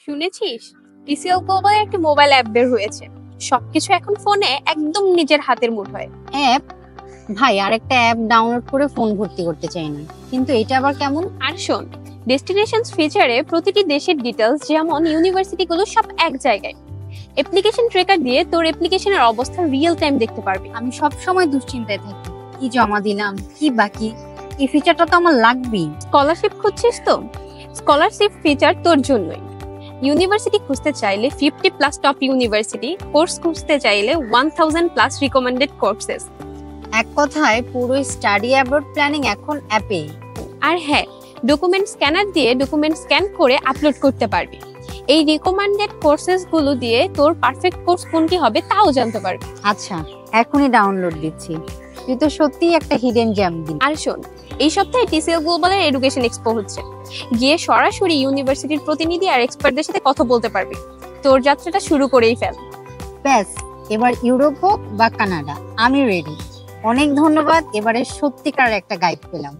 শুনেছিস টিসিএল গ্লোবালে একটা mobile app বের হয়েছে। সবকিছু এখন ফোনে একদম নিজের হাতের মুঠোয়। অ্যাপ? ভাই আরেকটা অ্যাপ ডাউনলোড করে ফোন ভর্তি করতে চাই না, কিন্তু এটা আবার কেমন? আর শোন, ডেস্টিনেশনস ফিচারে প্রতিটি দেশের ডিটেলস যেমন ইউনিভার্সিটিগুলো সব এক জায়গায়। অ্যাপ্লিকেশন ট্র্যাকার দিয়ে তোর অ্যাপ্লিকেশনের অবস্থা রিয়েল টাইম দেখতে পারবি। আমি সব সময় দুশ্চিন্তায় থাকি, কি জমা দিলাম, কি বাকি। এই ফিচারটা তো আমার লাগবেই। স্কলারশিপ খুঁজছিস তো? স্কলারশিপ ফিচার তোর জন্যই। ইউনিভার্সিটি খুঁজতে চাইলে 50+ টপ ইউনিভার্সিটি, কোর্স খুঁজতে চাইলে 1000+ রিকমেন্ডেড কোর্সেস। এক কথায় পুরো স্টাডি অ্যাবাউট প্ল্যানিং এখন অ্যাপেই। আর হ্যাঁ, ডকুমেন্ট স্ক্যানার দিয়ে ডকুমেন্ট স্ক্যান করে আপলোড করতে পারবি। এই রিকমেন্ডেড কোর্সেস গুলো দিয়ে তোর পারফেক্ট কোর্স কোনটি হবে তাও জানতে পারবি। আচ্ছা, এখনই ডাউনলোড দিচ্ছি। তুই তো সত্যিই একটা হিডেন জ্যাম দিলি। আর শোন, এই সপ্তাহে টিসিএল গ্লোবালের এডুকেশন এক্সপো হচ্ছে। গিয়ে সরাসরি ইউনিভার্সিটির প্রতিনিধি আর এক্সপার্টদের সাথে কথা বলতে পারবি। তোর যাত্রাটা শুরু করেই ফেল। ব্যাস, এবার ইউরোপ হোক বা কানাডা, আমি রেডি। অনেক ধন্যবাদ, এবারে সত্যিকার একটা গাইড পেলাম।